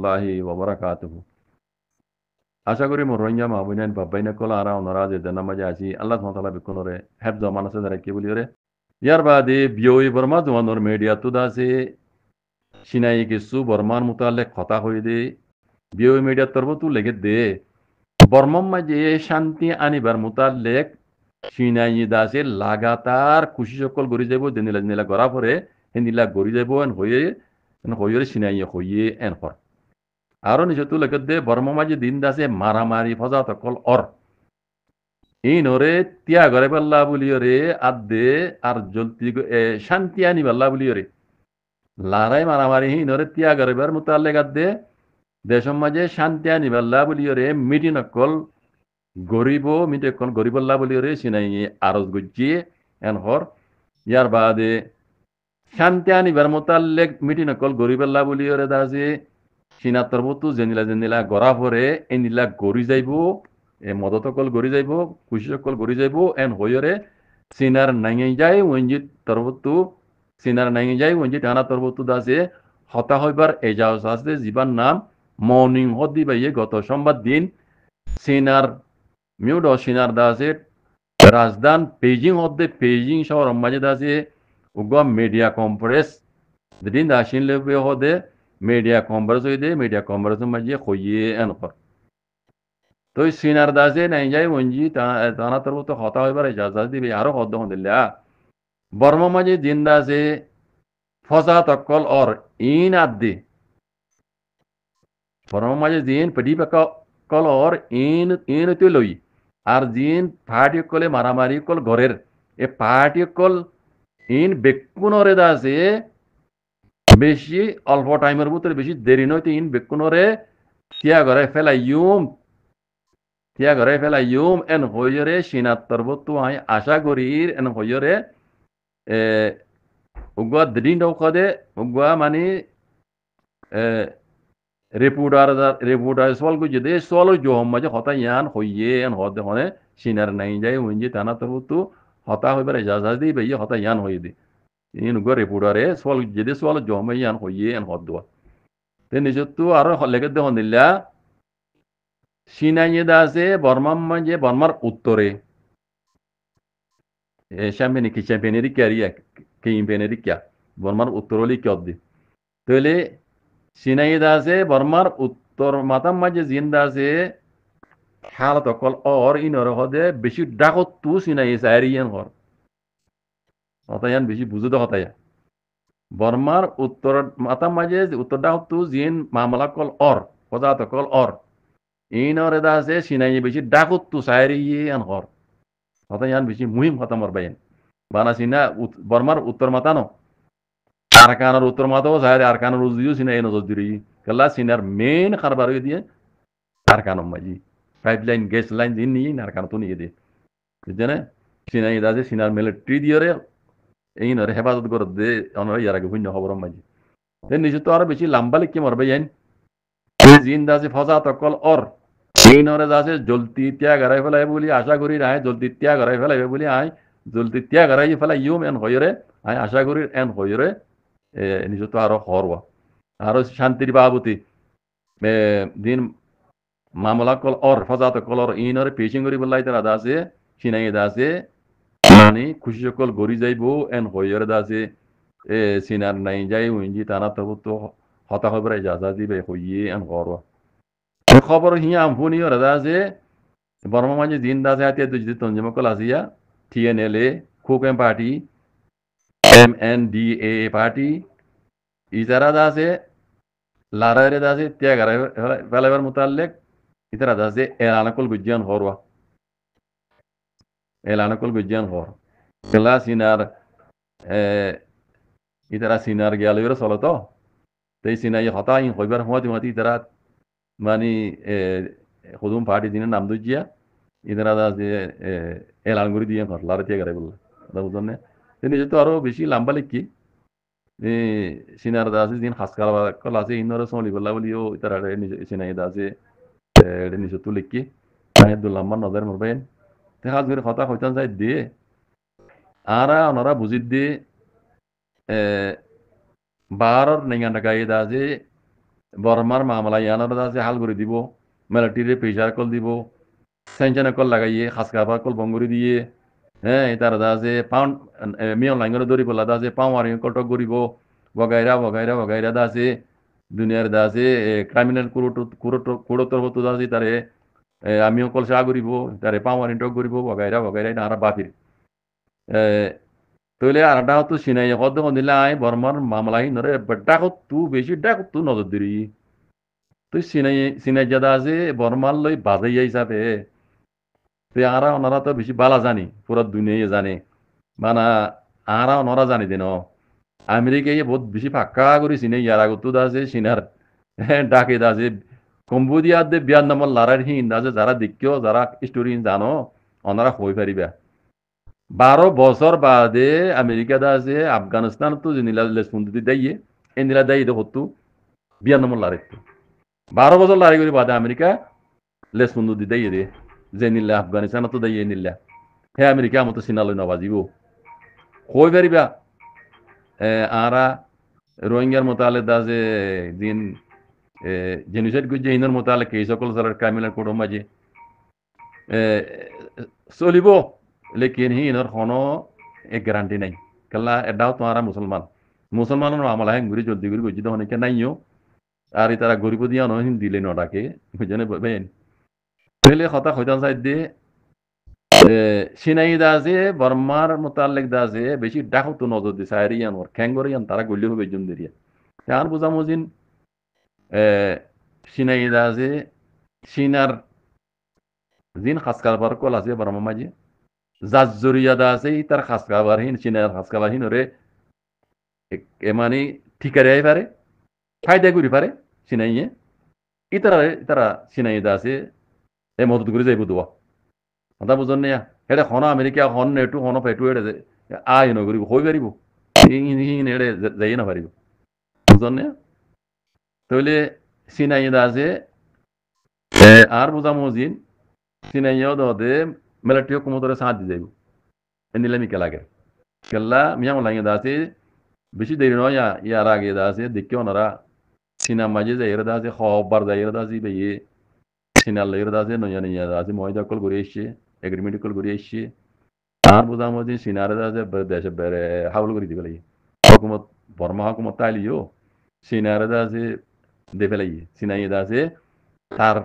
রহমতুল্লাহি ওবরাকাতুহু। আশা করি মোর রোহিঙ্গা মাহবুবিনান বাব্বাইনা কল আরা অনরা যে দেনা মাঝে আছি আল্লাহ সুবহানাহু ওয়া তাআলা বিকুনরে হেফজ মানসে যারা কি বলিরে ইয়ার বাদে বিয়ই বর্মা জওয়ানোর মিডিয়া তুদাসে সিনাই কিছু বর্মার মুতাল্লিক কথা হই দে বিয়ই মিডিয়া তরবতু লেগে দে বর্মম মাঝে শান্তি আনিবার মুতাল্লিক সিনাই দাসে লাগাতার খুশি সকল গড়ি যাইব দিনিলা দিনিলা গড়া পরে হেনিলা গড়ি যাইব এন হইরে সিনাই হইয়ে এন হর আরো নিজে লেগে দে বর্মা মাঝে দিন দাসে মারামারি ফজা তকল অর ইনরে তিয়া ঘরে পাল্লা বলিওরে আদে আর জলতি শান্তি আনি পাল্লা বলিওরে লারাই মারামারি ইনরে তিয়া ঘরে বার মুতাল্লে গাদে দেশের মাঝে শান্তি আনি পাল্লা বলিওরে মিটি নকল মিটি নকল গরিবল্লা বলিওরে সিনাই আরজ গুজিয়ে এন হর ইয়ার বাদে শান্তি আনিবার মুতাল্লে মিটি নকল গরিবল্লা বলিওরে দাসে সিনা তরবতু জেনিলা গড়া পরে এনিলা গড়ি যাইব মদত কল গড়ি যাইব খুশি কল গড়ি যাইব এন হইরে সিনার নাঙাই যায় ওঞ্জিত তরবতু সিনার নাঙাই যায় ওঞ্জিত আনা তরবতু দাসে হতা হইবার এজাজ আছে জীবার নাম মর্নিং হদি বাইয়ে গত সোমবার দিন সিনার সিনার দাসে রাজধান পেজিং হদে পেজিং শহর মাঝে দাসে উগা মিডিয়া কনফারেন্স দিন দাসিন লেবে হদে মিডিয়া কনফারেন্স হইদে মিডিয়া কনফারেন্স মাঝে হইয়ে এন কর তো সিনার দাসে নাই যাই মঞ্জি তানা তোর তো হতা হইবার ইজাজত দিবে আরো হদ্দ হদিল্লা বর্মা মাঝে দিন দাসে ফসা তকল অর ইন আদি বর্মা মাঝে দিন পেটি পেকা কল অর ইন তুই লই আর দিন পার্টি কলে মারামারি কল ঘরের এ পার্টি কল ইন বেকুনরে দাসে বেশি অল্প টাইমের ভিতরে বেশি দেরি নয় ইন বেকুনরে তিয়া ঘরে ফেলাই এন হইরে সিনাত তরবতু আই আশা করির এন হইরে উগুয়া দিন দৌকদে উগুয়া মানে রেপুটার সল গুজে দে সল জহম মাঝে হতা ইয়ান হইয়ে এন হদে হনে সিনার নাই যায় উইঞ্জি তানা তরবতু হতা হইবার ইজাজত দি বেয়ে হতা ইয়ান হই দি ইন উগুয়া রেপুটারে সল গুজে দে সল জহম ইয়ান হইয়ে এন হদ দোয়া তে নিজত্তু আরো লেগে দে হনিল্লা সিনাই দাসে বর্মার উত্তরে চ্যাম্পিয়নেরিকা বর্মার উত্তর হলি কি তাহলে সিনাই দাসে বর্মার উত্তর মাতাম মাঝে জিন্দা আছে হালত অকল অর ইনর হদে বেশি ডাকত তু সিনাই সাইরিয়ান হর হতায়ান বেশি বুঝুদ হতায়া বর্মার উত্তর মাতাম মাঝে উত্তর ডাকত তু জিন মামলা কল অর পদাত কল অর ইনর দাসে সিনাই বেশি ডাকত তু সাইরিয়ান হর হতায়ান বেশি মুহিম হতা মরবাইন বানা সিনা বর্মার উত্তর মাতানো আরকানের উত্তর মাতাও সাইরে আরকানের উজদিও সিনা এই নজর দিরি কেলা সিনার মেন খারবার হয়ে দিয়ে আরকানম মাঝি পাইপলাইন গ্যাস লাইন দিন নিয়ে আরকান তো নিয়ে দিয়ে বুঝছেন সিনাই দাসে সিনার মিলিটারি দিয়ে এই নরে হেফাজত করে দে অনর ইয়ার আগে ভিন্ন খবর মাঝি নিজে তো আরো বেশি লাম্বা লিখে মরবে যাইন জিন দাসে ফজা তকল অর এই নরে দাসে জলতি ত্যাগ হারাই ফেলাই বলি আশা করি আয় জলতি ত্যাগ হারাই ফেলাইবে বলি আয় জলদি ত্যাগ হারাই ফেলাই এন হইরে আয় আশা করি এন হইরে নিজে তো আরো হরওয়া আরো শান্তির বাবতি দিন মামলা কল অর ফজাত কলর ইনরে পেশিং করি বলাই তারা দাসে সিনাই দাসে মানে খুশি সকল গড়ি যাইব এন হইরে দাসে সিনার নাই যাই উইঞ্জি তানা তবু তো হতা হইবার ইজাজা দিবে হইয়ে এন হরওয়া খবর হিয়া আমফুনি ওরা দাসে বর্মা মাঝে দিন দাসে হাতিয়া যদি তঞ্জমা কল আসিয়া TNLA Kuken Party MNDA party ইতারা দাসে লারারে দাসে ত্যাগারে ফেলাইবার মুতাল্লেক ইতারা দাসে এলানকল গুজিয়ান হরওয়া এলানকল গুজিয়ান হর কেলা সিনার ইতারা সিনার গেলইর চলত তাই সিনাই হতা ইন হইবার হমাতি ইতারা মানে খুদুম পার্টি দিনের নাম দুজিয়া ইতারা দাসে এলানগুড়ি দিয়ে হর লারে ত্যাগারে বললা বুঝলেন তিনি যেহেতু আরো বেশি লাম্বা লিখি সিনার দাসে দিন খাসকাল কল আছে ইনরে সলি বলা বলিও তারা সিনাই দাসে নিজে তো লিখি আব্দুল্লাহমান নজর মরবেন তে হাজ করে কথা হইতান যাই দিয়ে আরা ওনারা বুঝি দিয়ে বারর নেঙ্গা গায়ে দাসে বর্মার মামলা ইয়ানোর দাসে হাল করে দিব মিলিটারি প্রেসার কল দিব সেঞ্চনে কল লাগাইয়ে খাসকাবা কল বঙ্গুরি দিয়ে হ্যাঁ তার দাসে পাউন্ড মিয়ন লাইঙ্গর দরি বলা দাসে পাওয়ারি কটক করিব বগাইরা বগাইরা বগাইরা দাসে দুনিয়ার দাসে ক্রাইমিনাল কুড়োতর হতো দাসে তারে আমিও কল চা করিব তারে পাওয়ারি টক করিব বগাইরা বগাইরা আর বাপির তইলে আর একটা হতো সিনাই কত দিলে আই বর্মার মামলাই নরে ডাকত তু বেশি ডাকত তু নজর দিরি তুই সিনাই সিনাই জাদা আছে বর্মার লই বাজাই হিসাবে তুই আরা ওনারা তো বেশি বালা জানি পুরো দুনিয়ায় জানে মানে আরা ওনারা জানি দিন আমেরিকায় বহুত বেশি ফাঁকা করে চিনে ইয়ার আগত আছে সিনার ডাকে আছে কম্বোডিয়া দে বিয়ার নামর লারার হিন আছে যারা দেখিও যারা স্টোরি জানো ওনারা হয়ে পারিবা 12 বছর বাদে আমেরিকা আছে আফগানিস্তান তো জিনিলা লেসপুন্দি দেইয়ে এনিলা দেই দে হতো বিয়ার নামর লারাইতো 12 বছর লারি করে বাদে আমেরিকা লেসপুন্দি দেইয়ে দে যে নিলা আফগানিস্তান তো দেইয়ে নিলা হে আমেরিকা মতো সিনালই নবাজিব হয়ে পারিবা আরা রোহিঙ্গার মোতালে দাজে দিন জেনুসাইড গুজে ইনর মোতালে এই সকল যারা ক্রাইমিনাল কোড মাঝে চলিব লেকিন হি ইনর কোনো এক গ্যারান্টি নাই কেলা এটাও তোমারা মুসলমান মুসলমানের আমলা হ্যাঁ ঘুরি জলদি ঘুরি গজিত অনেকে নাইও আর তারা গরিব দিয়া নহিন দিলে নডাকে বুঝনে বেন তাহলে কথা হইতাম চাই দিয়ে সিনাই দাজে বর্মার মোতালেক দাজে বেশি ডাকত নজর দিছে আর ইয়ান ওর খ্যাঙ্গরিয়ান তারা গলি হবে জুম দিরিয়া আর বুঝামুজিন সিনাই দাজে সিনার জিন খাসকাবার কল আছে বর্মা মাঝে যার জরিয়া দা আছে তার খাসকাবার হিন সিনার খাসকাবার হিন ওরে মানে ঠিকারে আই পারে ফায়দা করি পারে সিনাইয়ে ইতারা সিনাই দা আছে এ মদত করে যাইব দোয়া কথা বুঝন না এটা হন আমেরিকা হন নেটু হন পেটু এটা আয় নগরিব হই পারিব এটা যাই না পারিব বুঝন না তাহলে সিনাইদা আছে আর বুঝা মজিন সিনাইয়াও দে মিলিটারি হুকুমতরে সাথ দি যাইব এনিলামি কেলাগে কেলা মিয়া মলাইদা আছে বেশি দেরি নয় ইয়ার আগে দা আছে দেখি ওনারা সিনা মাঝে যাই এরা আছে খবর যাই এরা আছে বেয়ে সিনার লেগের আছে নয়া নয়া আছে ময়দা কল করে এসছে এগ্রিমেন্ট কল করে এসছে আর বুঝা মজিন সিনারে আছে দেশে বেড়ে হাউল করে দিবে লাগে হুকুমত বর্মা হুকুমত তাইলিও সিনারে আছে দেবে লাগে সিনাইদা আছে তার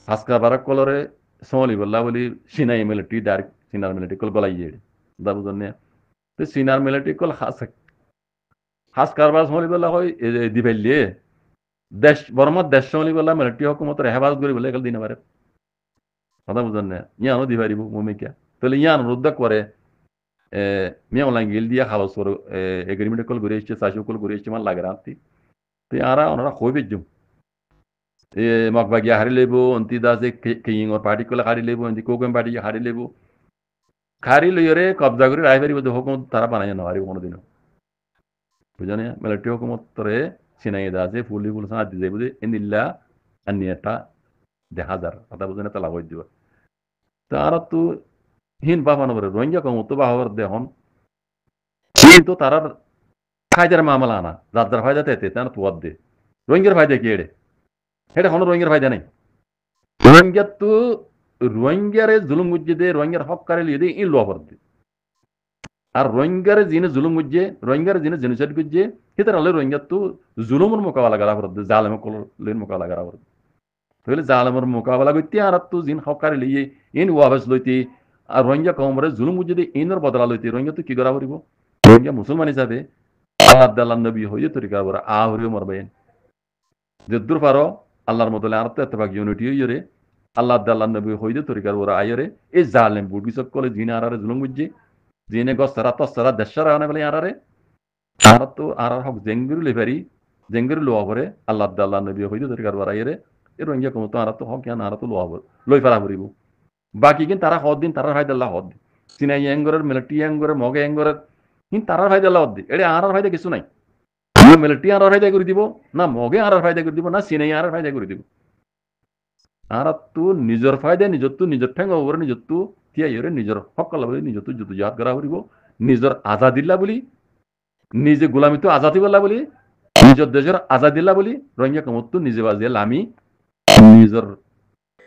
হাসকা বারাক কলরে সোলি বললা বলি সিনাই মিলিটারি ডাইরেক্ট সিনার মিলিটারি কল গলাইয়ে দা বুঝন না তো সিনার মিলিটারি কল হাস কারবার সোলি বললা হয় দিবেলিয়ে দেশ বর্মার দেশ সোলি বললা মিলিটারি হুকুমতের হেফাজত করি বলে একাল দিন পারে কথা বুঝন না ইয়ানো দি পারিব মুমিকা তাহলে ইয়ান রুদ্ধ করে মিয়া লাঙ্গিল দিয়া খাওয়া সর এগ্রিমেন্ট কল করে এসছে চাষি কল করে এসছে মানে লাগে রাত্রি তো আরা ওনারা হইবে জুম মকবাগিয়া হারি লেবো অন্তি দাসে কিংর পার্টি কলে হারি লেবো অন্তি কোকেম পার্টি হারি লেবো খারি লইরে কবজা করে রায় পারিব হুকুমত তারা বানাই না পারিব কোনোদিনও বুঝানে মিলিটারি হুকুমত তরে সিনাই দাসে ফুলি ফুল সাথ দি যাইব যে এনিল্লা আনিয়াটা দেখা যার কথা বুঝানে তালা হই দিব তো আর তো হিন বাবা নবরে রোহিঙ্গা কমত তো বাবার দেহন কিন্তু তারার ফায়দার মামলা আনা যার যার ফায়দা তেতে তার তুয়াদ দে রোহিঙ্গার ফায়দা কি এড়ে এটা কোনো রোহিঙ্গার ফায়দা নাই রোহিঙ্গা তো রোহিঙ্গারে জুলুম গুজ্জে দে রোহিঙ্গার হক কারে লিয়ে দে ই লোয়ার দে আর রোহিঙ্গারে জিনে জুলুম গুজ্জে রোহিঙ্গারে জিনে জেনোসাইড গুজ্জে হিতার আলে রোহিঙ্গা তো জুলুমের মোকাবেলা করা পড়ে জালেম কলের মোকাবেলা করা পড়ে তাহলে জালেমের মোকাবেলা করতে আর তো জিন হক কারে লিয়ে ইন ওয়াবাস লইতে আর রোহিঙ্গা কমরে জুলুম গুজ্জে দে ইনর বদলা লইতে রোহিঙ্গা তো কি করা পড়িব রোহিঙ্গা মুসলমান হিসাবে আল্লাহ নবী হইয়ে তরিকা বড় আহরিও মরবেন যদ্দুর পারো আল্লাহর মতলে আর তো এতবাক ইউনিটি হইরে আল্লাহ নবী হইদে তরিকার ওরা আইরে এই জালেম বুড়ি সব কলে জিনে আরারে জুলুম বুঝছে জিনে গসারা তসারা দেশারা আনে বলে আরারে আর তো আর হক জেঙ্গুরু লেভারি জেঙ্গুরু লোয়া পরে আল্লাহ নবী হইদে তরিকার ওরা আইরে এর রঙ্গিয়া কম তো আর তো হক ইয়ান আর তো লোয়া পর লই ফারা পড়িব বাকি কিন্তু তারা হদ দিন তারা ফায়দাল্লাহ হদ সিনাই এঙ্গরের মিলিটারি এঙ্গরের মগে এঙ্গরের কিন্তু তারার ফায়দাল্লাহ হদ এড়ে আর ফায়দা কিছু নাই না মিলিটারি আর ফায়দা করে দিব না মগে আর ফায়দা করে দিব না সিনাই আর ফায়দা করে দিব আর তো নিজের ফায়দা নিজের তো নিজের ঠেঙ্গ ওপরে নিজের তো তিয়াইরে নিজের হক কলা বলি নিজের তো যত জাত করা করিব নিজের আজাদিল্লা বলি নিজে গোলামি তো আজাদি বলা বলি নিজের দেশের আজাদিল্লা বলি রোহিঙ্গা কমতো নিজে বাজিয়ে লামি নিজের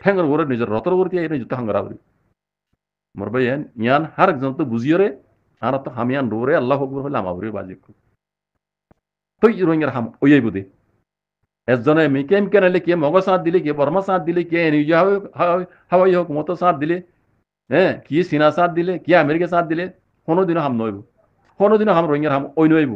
ঠেঙ্গর উপরে নিজের রতর উপরে দিয়ে নিজে হাঙ্গরা করি মোর ভাই ইয়ান হার একজন তো বুঝিও আর তো হামিয়ান রোরে আল্লাহ হকবর হলে আমাবরে বাজি তো রোহিঙ্গার হাম ওই বুধে একজনে মিকেম কেনালে কে মগ সাথ দিলে কে বর্মা সাথ দিলে কে নিউজিয়া হাওয়াই হোক মতো সাথ দিলে হ্যাঁ কি চীনা সাথ দিলে কি আমেরিকা সাথ দিলে কোনোদিনও হাম নইব কোনোদিনও হাম রোহিঙ্গার হাম ওই নইব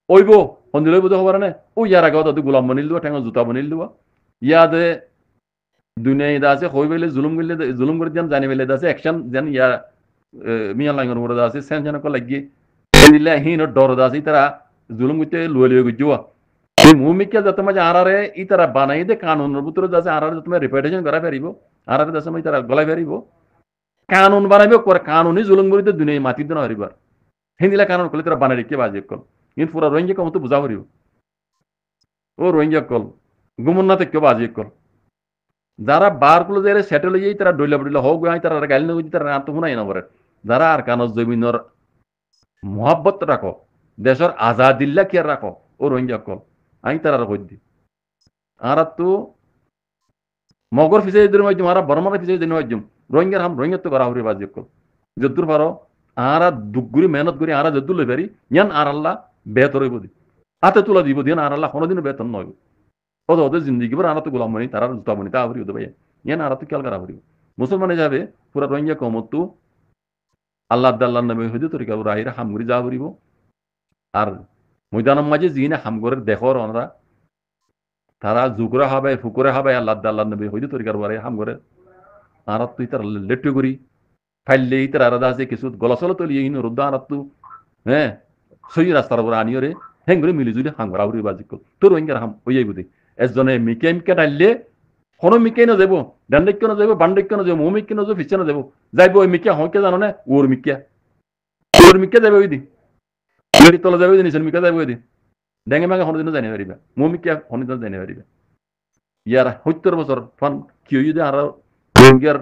ওইব সন্ধি লইব তো খবর না ও ইয়ার আগে তো গোলাম বনিল দিব ঠেঙৰ জোতা বনিল দিব ইয়াদে দুনিয়া ইদা আছে হই বেলে জুলুম করে দিয়াম জানি বেলে আছে অ্যাকশন যেন ইয়া মিয়া লাঙ্গর মরে আছে সেন যেন কো লাগি দিলে হিন ডর আছে তারা জুলুম করতে লুয়ে লুয়ে গুজুয়া এই মুমিকে যত মাঝে আরারে ই তারা বানাই দে কানুনের ভিতরে আছে আরারে তুমি রিপিটেশন করা ফেরিব আরারে দাসে মই তারা গলাই ফেরিব কানুন বানাইবে করে কানুনি জুলুম করিতে দুনিয়া মাটি দিন হরিবার হিন্দিলা কানুন কলে তারা বানাই রেখে বাজে কল কিন্তু পুরা রোহিঙ্গা কম তো বুঝা হরিব ও রোহিঙ্গা কল গুমন্না থেকে বাজে কল যারা বার গুলো যে সেটেল হয়ে তারা ডইলা বডিলা হোক তারা গাইল নগুজি তারা তো শুনাই না বলে যারা আর কানজ জমিনের মহাব্বত রাখো দেশের আজাদিল্লা কি রাখো ও রোহিঙ্গা কল আমি তারা কই দি আর তো মগর ফিসে দিন মাধ্যম আর বর্মার ফিসে দিন মাধ্যম রোহিঙ্গার হাম রোহিঙ্গা তো করা হরি বাজি কল যদ্দুর পারো আর দুগুরি মেহনত করি আর যদ্দুর লই পারি ইয়ান আর আল্লাহ বেহতর হইব দি হাতে তুলা দিব দিন আর আল্লাহ কোনোদিনও বেতন নয় ওদের ওদের জিন্দগি ভর আনা তো গোলাম বনি তারা জুতা বনি তা হরি ভাই ইয়ান আর তো খেয়াল করা হরি মুসলমানে যাবে পুরা রোহিঙ্গা কমতো আল্লাহ আল্লাহ নবী হইতে তরিকা রাহিরা হামগুড়ি যা হরিব আর ময়দানের মাঝে যিনি হামগরের দেখর ওনারা তারা জুকরা হবে ফুকুরে হবে আল্লাহ আল্লাহ নবী হইতে তরিকার বারে হামগরে আর তুই তার লেট্টু করি ফাইলে তার আলাদা আছে কিছু গলাচল তলি ইন রুদ্দা আর তু হ্যাঁ সই রাস্তার উপরে আনিয়রে হেঙ্গুরি মিলিজুলি হামগরা হরি বাজি কল তোর রোহিঙ্গার হাম ওই বুঝি এজনে মিকেমকে ডাইলে কোনো মিকে না যাব ডান্ডেক কেন যাব বান্ডেক কেন যাব মুমিক কেন যাব ফিচে না যাব যাইব ওই মিকে হকে জানো না ওর মিকে যাবে ওই দি গাড়ি তলা যাবে নিছেন মিকে যাবে ওই দি ডেঙ্গে মাঙ্গে হনদিন জানি পারিবা মুমিকে হনদিন জানি পারিবা ইয়ার 70 বছর ফন কি যদি আর রোহিঙ্গার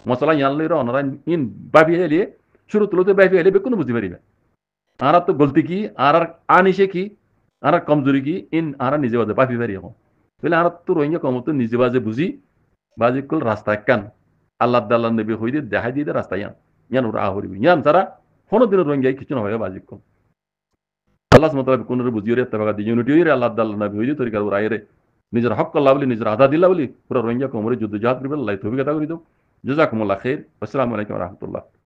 মশলা ইয়ান লইরা অনরা ইন বাবি এলি শুরু তুলতে বাবি এলি বেকুন বুঝি পারিবা আর তো গলতি কি আর আনিছে কি আর কমজোরি কি ইন আর নিজে বাজে বাবি পারি এখন তাহলে আর তো রোহিঙ্গা কমতো নিজে বাজে বুঝি বাজে কল রাস্তা কান আল্লাহ আল্লাহ নবী হইতে দেখাই দিয়ে রাস্তা ইয়ান ওরা আহরিবি ইয়ান তারা কোনোদিন রোহিঙ্গা কিছু না হয় বাজে কল আল্লাহ সুবহানাহু কোন বুঝিয়ে রে তবাকা দি ইউনিটি রে আল্লাহ আল্লাহ নবী হইতে তরিকার ওরা আইরে নিজের হক আল্লাহ বলি নিজের আজাদিল্লাহ বলি পুরা রোহিঙ্গা কমরে যুদ্ধ জাহাদ করিবে আল্লাহ তৌফিক আতা করি দাও জাযাকুমুল্লাহ খাইর আসসালামু আলাইকুম ওয়া রাহমাতুল্লাহ